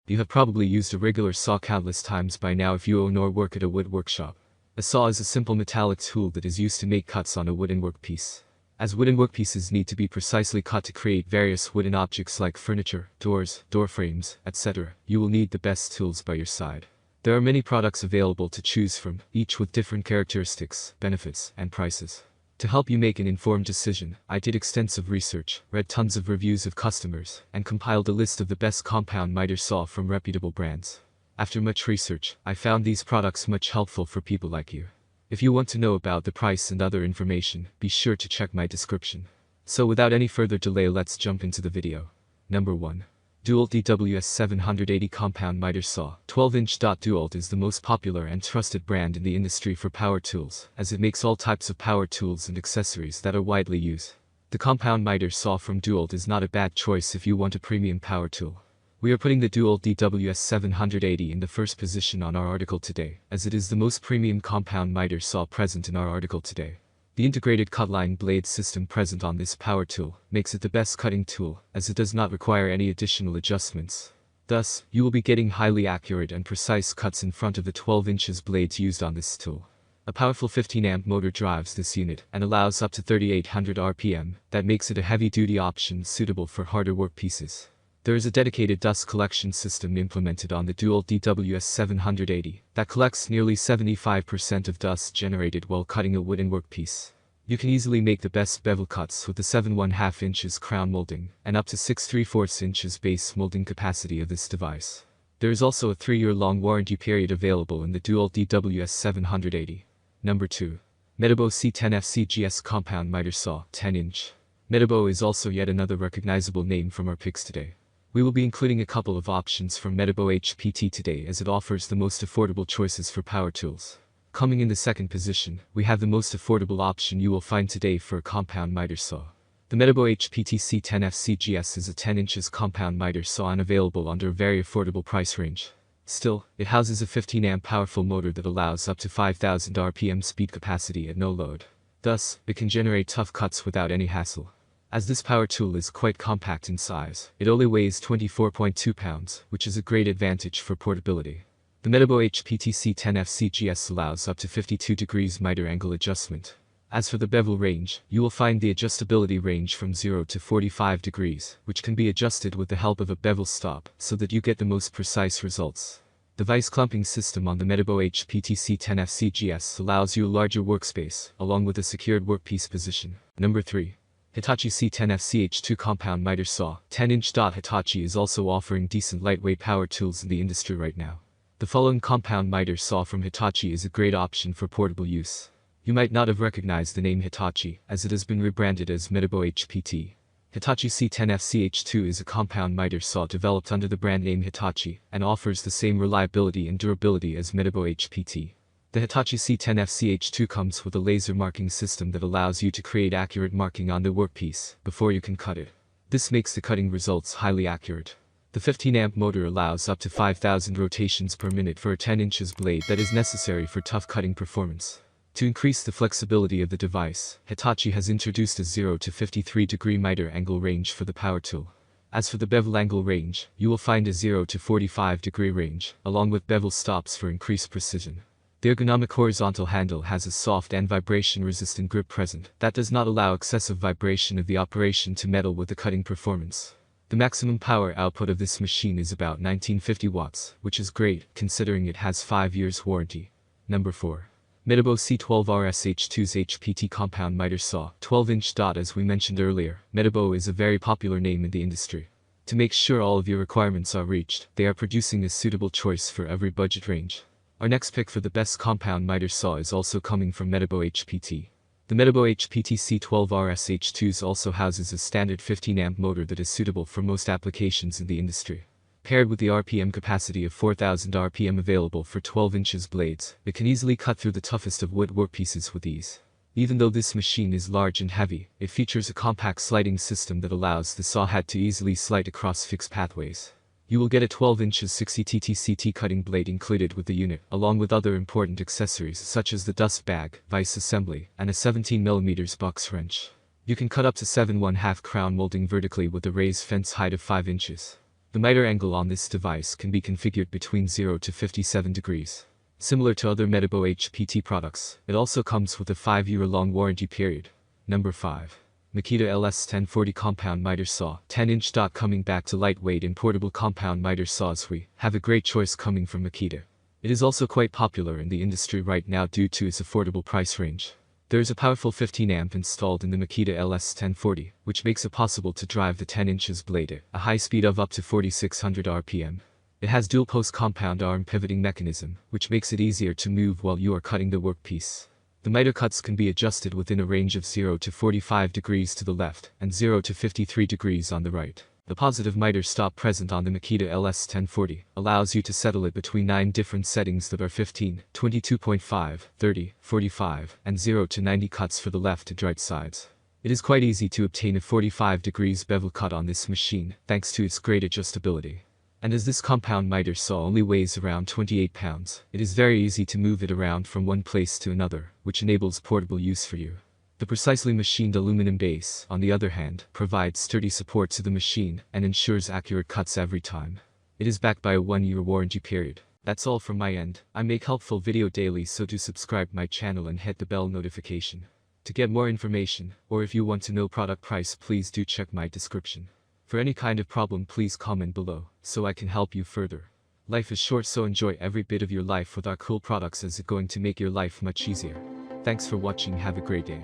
You have probably used a regular saw countless times by now if you own or work at a wood workshop. A saw is a simple metallic tool that is used to make cuts on a wooden workpiece. As wooden workpieces need to be precisely cut to create various wooden objects like furniture, doors, door frames, etc., you will need the best tools by your side. There are many products available to choose from, each with different characteristics, benefits, and prices. To help you make an informed decision, I did extensive research, read tons of reviews of customers, and compiled a list of the best compound miter saw from reputable brands. After much research, I found these products much helpful for people like you. If you want to know about the price and other information, be sure to check my description. So without any further delay, let's jump into the video. Number 1. DEWALT DWS 780 Compound Miter Saw. 12-inch. DEWALT is the most popular and trusted brand in the industry for power tools, as it makes all types of power tools and accessories that are widely used. The compound miter saw from DEWALT is not a bad choice if you want a premium power tool. We are putting the DEWALT DWS 780 in the first position on our article today, as it is the most premium compound miter saw present in our article today. The integrated cutline blade system present on this power tool makes it the best cutting tool, as it does not require any additional adjustments. Thus, you will be getting highly accurate and precise cuts in front of the 12 inches blades used on this tool. A powerful 15-amp motor drives this unit and allows up to 3800 RPM, that makes it a heavy-duty option suitable for harder workpieces. There is a dedicated dust collection system implemented on the DEWALT DWS 780 that collects nearly 75% of dust generated while cutting a wooden workpiece. You can easily make the best bevel cuts with the 7.5 inches crown molding and up to 6.75 inches base molding capacity of this device. There is also a 3-year-long warranty period available in the DEWALT DWS 780. Number 2. Metabo C10FCGS Compound Miter Saw, 10-inch. Metabo is also yet another recognizable name from our picks today. We will be including a couple of options from Metabo HPT today, as it offers the most affordable choices for power tools. Coming in the second position, we have the most affordable option you will find today for a compound miter saw. The Metabo HPT C10FCGS is a 10 inches compound miter saw and available under a very affordable price range. Still, it houses a 15-amp powerful motor that allows up to 5000 RPM speed capacity at no load. Thus, it can generate tough cuts without any hassle. As this power tool is quite compact in size, it only weighs 24.2 pounds, which is a great advantage for portability. The Metabo HPT C10FCGS allows up to 52 degrees miter angle adjustment. As for the bevel range, you will find the adjustability range from 0 to 45 degrees, which can be adjusted with the help of a bevel stop, so that you get the most precise results. The vice clamping system on the Metabo HPT C10FCGS allows you a larger workspace, along with a secured workpiece position. Number 3. Hitachi C10FCH2 Compound Miter Saw, 10-inch. Hitachi is also offering decent lightweight power tools in the industry right now. The following compound miter saw from Hitachi is a great option for portable use. You might not have recognized the name Hitachi, as it has been rebranded as Metabo HPT. Hitachi C10FCH2 is a compound miter saw developed under the brand name Hitachi, and offers the same reliability and durability as Metabo HPT. The Hitachi C10FCH2 comes with a laser marking system that allows you to create accurate marking on the workpiece before you can cut it. This makes the cutting results highly accurate. The 15-amp motor allows up to 5000 rotations per minute for a 10 inches blade that is necessary for tough cutting performance. To increase the flexibility of the device, Hitachi has introduced a 0 to 53 degree miter angle range for the power tool. As for the bevel angle range, you will find a 0 to 45 degree range, along with bevel stops for increased precision. The ergonomic horizontal handle has a soft and vibration-resistant grip present that does not allow excessive vibration of the operation to meddle with the cutting performance. The maximum power output of this machine is about 1950 watts, which is great, considering it has 5 years warranty. Number 4. Metabo C12RSH2's HPT Compound Miter Saw, 12-inch. As we mentioned earlier, Metabo is a very popular name in the industry. To make sure all of your requirements are reached, they are producing a suitable choice for every budget range. Our next pick for the best compound miter saw is also coming from Metabo HPT. The Metabo HPT C12RSH2 also houses a standard 15-amp motor that is suitable for most applications in the industry. Paired with the RPM capacity of 4000 RPM available for 12 inches blades, it can easily cut through the toughest of wood workpieces with ease. Even though this machine is large and heavy, it features a compact sliding system that allows the saw head to easily slide across fixed pathways. You will get a 12 inches 60 TTCT cutting blade included with the unit, along with other important accessories such as the dust bag, vise assembly, and a 17mm box wrench. You can cut up to 7.5 crown molding vertically with a raised fence height of 5 inches. The miter angle on this device can be configured between 0 to 57 degrees. Similar to other Metabo HPT products, it also comes with a 5-year-long warranty period. Number 5. Makita LS1040 Compound Miter Saw 10-inch. Coming back to lightweight and portable compound miter saws, we have a great choice coming from Makita. It is also quite popular in the industry right now due to its affordable price range. There is a powerful 15 amp installed in the Makita LS1040, which makes it possible to drive the 10 inches blade at a high speed of up to 4600 RPM. It has dual-post compound arm pivoting mechanism, which makes it easier to move while you are cutting the workpiece. The miter cuts can be adjusted within a range of 0 to 45 degrees to the left and 0 to 53 degrees on the right. The positive miter stop present on the Makita LS1040 allows you to settle it between 9 different settings that are 15, 22.5, 30, 45, and 0 to 90 cuts for the left and right sides. It is quite easy to obtain a 45 degrees bevel cut on this machine, thanks to its great adjustability. And as this compound miter saw only weighs around 28 pounds, it is very easy to move it around from one place to another, which enables portable use for you. The precisely machined aluminum base, on the other hand, provides sturdy support to the machine and ensures accurate cuts every time. It is backed by a 1-year warranty period. That's all from my end. I make helpful video daily, so do subscribe my channel and hit the bell notification. To get more information, or if you want to know product price, please do check my description. For any kind of problem, please comment below, so I can help you further. Life is short, so enjoy every bit of your life with our cool products, as it's going to make your life much easier. Thanks for watching, have a great day.